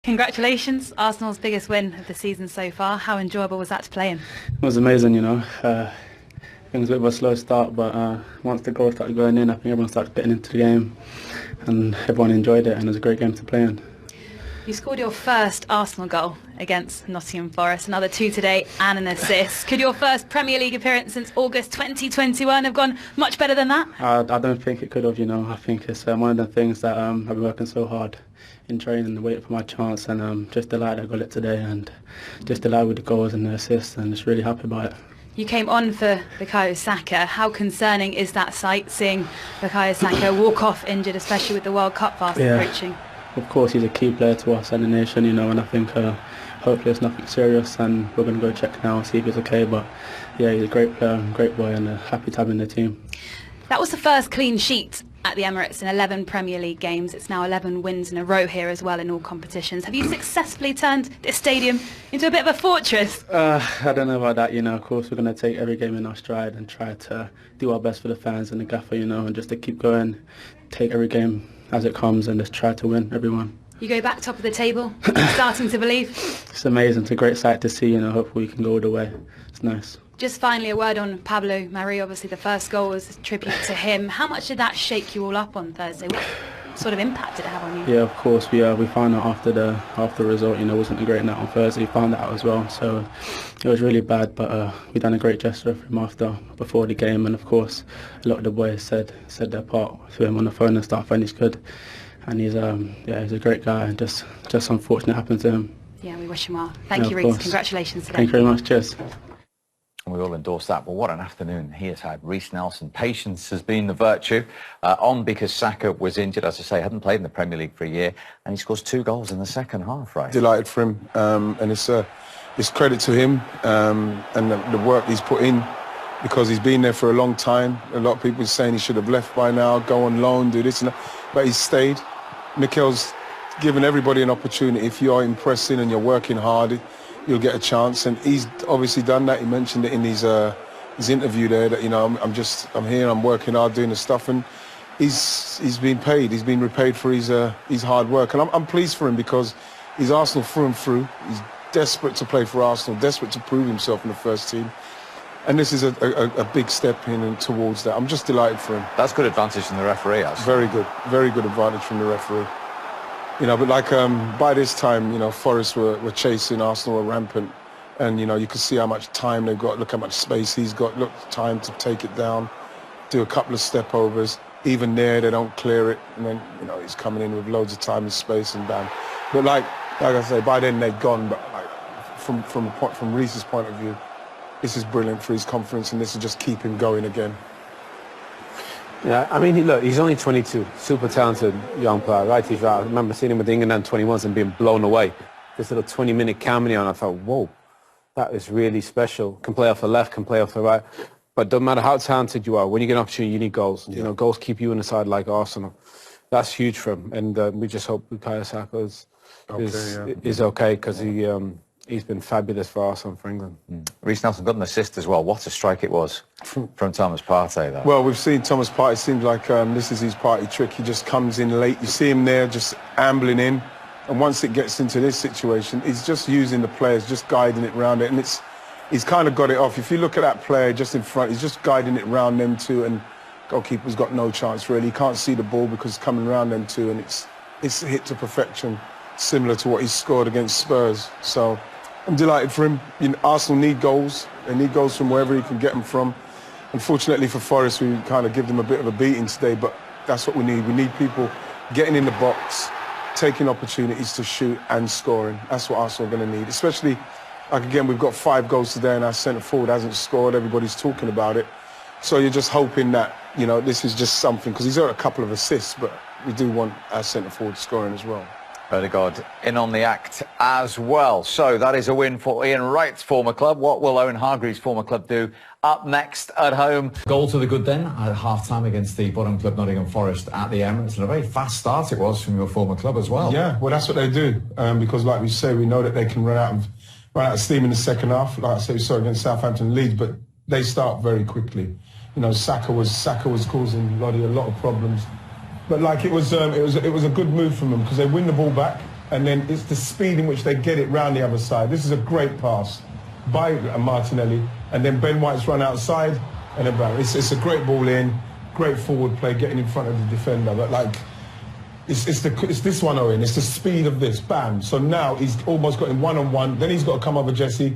Congratulations, Arsenal's biggest win of the season so far. How enjoyable was that to play in? It was amazing, you know. It was a bit of a slow start, but once the goal started going in, I think everyone started getting into the game and everyone enjoyed it, and it was a great game to play in. You scored your first Arsenal goal against Nottingham Forest, another 2 today and an assist. Could your first Premier League appearance since August 2021 have gone much better than that? I don't think it could have, you know. I think it's one of the things that I've been working so hard in training and waiting for my chance, and just delighted I got it today, and just delighted with the goals and the assists, and just really happy about it. You came on for Bukayo Saka. How concerning is that sight, seeing Bukayo Saka walk off injured, especially with the World Cup fast approaching? Of course, he's a key player to us and the nation, you know, and I think hopefully it's nothing serious, and we're going to go check now and see if he's okay. But yeah, he's a great player, great boy, and happy to have him in the team. That was the first clean sheet at the Emirates in 11 Premier League games. It's now 11 wins in a row here as well in all competitions. Have you successfully turned this stadium into a bit of a fortress? I don't know about that, you know. Of course, we're going to take every game in our stride and try to do our best for the fans and the gaffer, you know, and just to keep going, take every game as it comes and just try to win everyone. You go back top of the table, starting to believe? It's amazing. It's a great sight to see, you know. Hopefully we can go all the way. It's nice. Just finally, a word on Pablo Mari. Obviously the first goal was a tribute to him. How much did that shake you all up on Thursday? What sort of impact did it have on you? Yeah, of course. We found out after the result, you know, it wasn't a great night on Thursday. We found that out as well, so it was really bad. But we done a great gesture for him before the game, and of course, a lot of the boys said their part to him on the phone and stuff, and he's good. And he's he's a great guy, and just unfortunate happened to him. Yeah, we wish him well. Thank you, Reece. Congratulations today. Thank you very much. Cheers. We all endorse that. Well, what an afternoon he has had. R.Nelson. Patience has been the virtue on because Saka was injured, as I say, hadn't played in the Premier League for a year, and he scores 2 goals in the second half, right? Delighted for him, and it's credit to him and the work he's put in, because he's been there for a long time. A lot of people are saying he should have left by now, go on loan, do this and that, but he's stayed. Mikel's given everybody an opportunity. If you are impressing and you're working hard, you'll get a chance, and he's obviously done that. He mentioned it in his interview there that, you know, I'm here, I'm working hard doing the stuff, and he's been paid. He's been repaid for his hard work, and I'm pleased for him, because he's Arsenal through and through. He's desperate to play for Arsenal, desperate to prove himself in the first team, and this is a big step in and towards that. I'm just delighted for him. That's good advantage from the referee, actually. Very good advantage from the referee. You know, but like by this time, you know, Forest were chasing, Arsenal were rampant, and you know, you could see how much time they've got. Look how much space he's got. Look, time to take it down, do a couple of step overs. Even there, they don't clear it, and then, you know, he's coming in with loads of time and space, and bam. But like I say, by then they'd gone. But like, from Reece's point of view, this is brilliant for his confidence, and this will just keep him going again. Yeah, I mean, look, he's only 22, super talented young player, right? I remember seeing him with the England 21s and being blown away. This little 20-minute cameo, and I thought, whoa, that is really special. Can play off the left, can play off the right. But no matter how talented you are, when you get an opportunity, you need goals. Yeah. You know, goals keep you in the side like Arsenal. That's huge for him, and we just hope Bukayo Saka is okay, because he's been fabulous for Arsenal and for England. R.Nelson got an assist as well. What a strike it was from Thomas Partey, though. Well, we've seen Thomas Partey. Seems like this is his party trick. He just comes in late. You see him there just ambling in. And once it gets into this situation, he's just using the players, just guiding it around it. And he's kind of got it off. If you look at that player just in front, he's just guiding it around them two. And goalkeeper's got no chance, really. He can't see the ball because it's coming around them two. And it's hit to perfection, similar to what he scored against Spurs. So I'm delighted for him. You know, Arsenal need goals. They need goals from wherever he can get them from. Unfortunately for Forest, we kind of give them a bit of a beating today, but that's what we need. We need people getting in the box, taking opportunities to shoot and scoring. That's what Arsenal are going to need. Especially, like again, we've got 5 goals today and our centre forward hasn't scored. Everybody's talking about it. So you're just hoping that, you know, this is just something, because he's got a couple of assists, but we do want our centre forward scoring as well. Odegaard in on the act as well. So that is a win for Ian Wright's former club. What will Owen Hargreaves' former club do up next at home? Goal to the good then at half-time against the bottom club Nottingham Forest at the Emirates. And a very fast start it was from your former club as well. Yeah, well, that's what they do. Because like we say, we know that they can run out of steam in the second half. Like I say, we saw against Southampton and Leeds, but they start very quickly. You know, Saka was causing Lodi a lot of problems. But like it was a good move from them, because they win the ball back, and then it's the speed in which they get it round the other side. This is a great pass by Martinelli, and then Ben White's run outside, and then bang. It's a great ball in, great forward play, getting in front of the defender. But like, it's this one, Owen. It's the speed of this, bam. So now he's almost got him one-on-one. Then he's got to come over Jesse.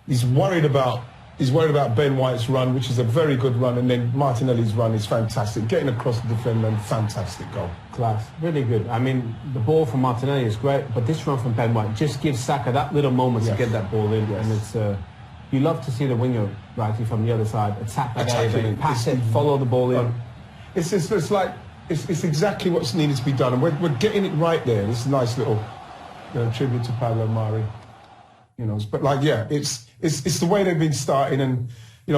He's worried about Ben White's run, which is a very good run, and then Martinelli's run is fantastic. Getting across the defender, and fantastic goal. Class, really good. I mean, the ball from Martinelli is great, but this run from Ben White just gives Saka that little moment to get that ball in, and it's. You love to see the winger, righty, from the other side, attack that area, pass it, follow the ball in. It's exactly what's needed to be done, and we're getting it right there. This is a nice little tribute to Pablo Mari. But like, yeah, it's the way they've been starting, and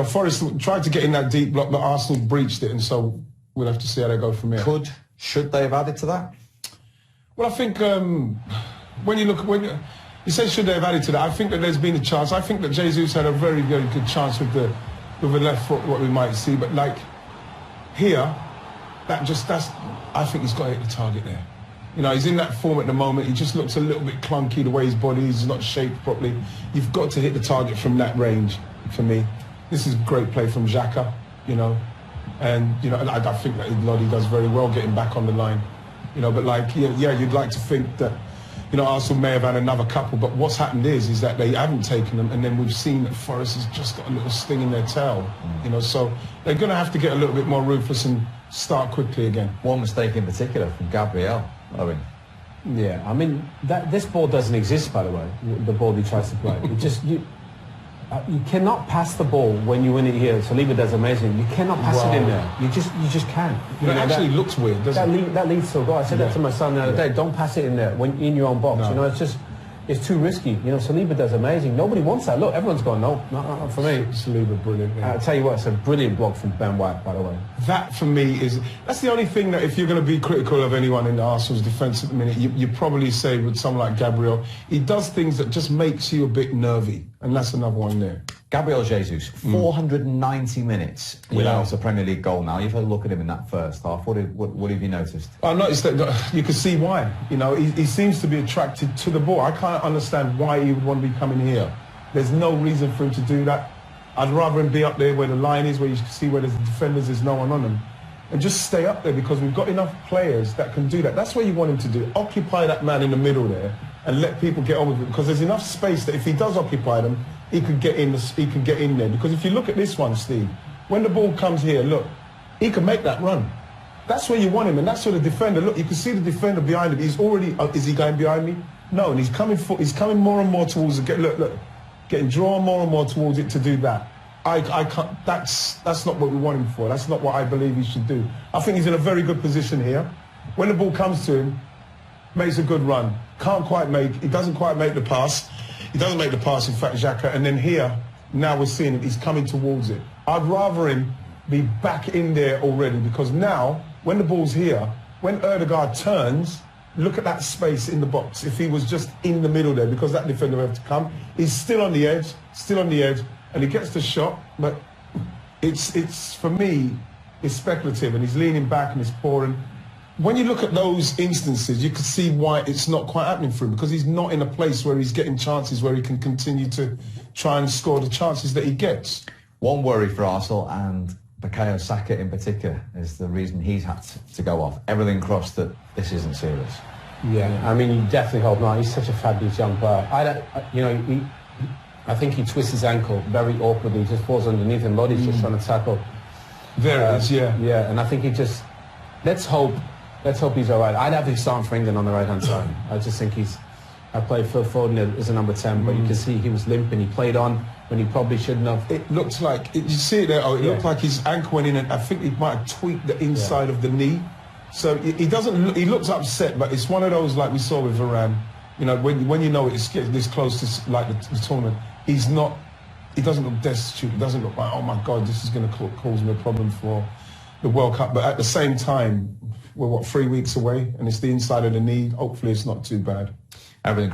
Forest tried to get in that deep block, but Arsenal breached it, and so we'll have to see how they go from here. Should they have added to that? Well, I think when you say should they have added to that, I think that there's been a chance. I think that Jesus had a very, very good chance with the left foot, what we might see, but like here, I think he's got to hit the target there. He's in that form at the moment. He just looks a little bit clunky, the way his body is not shaped properly. You've got to hit the target from that range, for me. This is a great play from Xhaka, and I think that Lodi does very well getting back on the line. But like, yeah, you'd like to think that, Arsenal may have had another couple, but what's happened is that they haven't taken them, and then we've seen that Forest has just got a little sting in their tail, so they're going to have to get a little bit more ruthless and start quickly again. One mistake in particular from Gabriel, Owen. Yeah, I mean, this ball doesn't exist, by the way, the ball he tries to play. You cannot pass the ball when you win it here. Saliba does amazing. You cannot pass it in there. You just can't. It actually looks weird, doesn't it? That leads to a goal. I said that to my son the other day. Don't pass it in there when in your own box. No. It's too risky. Saliba does amazing. Nobody wants that. Look, everyone's going, no, not for me. Saliba, brilliant. Yeah. I'll tell you what, it's a brilliant block from Ben White, by the way. That, for me, that's the only thing that if you're going to be critical of anyone in Arsenal's defence at the minute, you probably say with someone like Gabriel, he does things that just makes you a bit nervy, and that's another one there. Gabriel Jesus, 490 minutes without a Premier League goal now. You've had a look at him in that first half. What have you noticed? I noticed that you can see why. He seems to be attracted to the ball. I can't understand why he would want to be coming here. There's no reason for him to do that. I'd rather him be up there where the line is, where you can see where there's the defenders, there's no one on them. And just stay up there, because we've got enough players that can do that. That's what you want him to do. Occupy that man in the middle there and let people get on with it, because there's enough space that if he does occupy them, he could get in there. Because if you look at this one, Steve, when the ball comes here, look, he can make that run. That's where you want him, and that's where the defender, look, you can see the defender behind him. He's already, is he going behind me? No, and he's coming more and more towards it. Look, getting drawn more and more towards it to do that. I can't, that's not what we want him for. That's not what I believe he should do. I think he's in a very good position here. When the ball comes to him, makes a good run. He doesn't quite make the pass. He doesn't make the pass, in fact, Xhaka. And then here, now we're seeing it, he's coming towards it. I'd rather him be back in there already, because now, when the ball's here, when Ødegaard turns, look at that space in the box. If he was just in the middle there, because that defender would have to come, he's still on the edge, and he gets the shot, but it's for me, it's speculative, and he's leaning back and he's pouring. When you look at those instances, you can see why it's not quite happening for him, because he's not in a place where he's getting chances where he can continue to try and score the chances that he gets. One worry for Arsenal, and Bukayo Saka in particular, is the reason he's had to go off. Everything crossed that this isn't serious. Yeah, I mean, you definitely hope not. He's such a fabulous young player. I think he twists his ankle very awkwardly, just falls underneath him. Lodi's just trying to tackle. There it is, yeah. Yeah, and I think he just... Let's hope he's all right. I'd have him starting for England on the right-hand side. I just think I played Phil Foden as a number 10, but you can see he was limping. He played on when he probably shouldn't have. It looked like... You see it there? Oh, it looked like his ankle went in, and I think he might have tweaked the inside of the knee. So he doesn't... He looks upset, but it's one of those like we saw with Varane. When you know it's getting this close to like the tournament, he's not... He doesn't look destitute. He doesn't look like, oh my God, this is going to cause me a problem for the World Cup. But at the same time, we're 3 weeks away, and it's the inside of the knee. Hopefully it's not too bad. Everything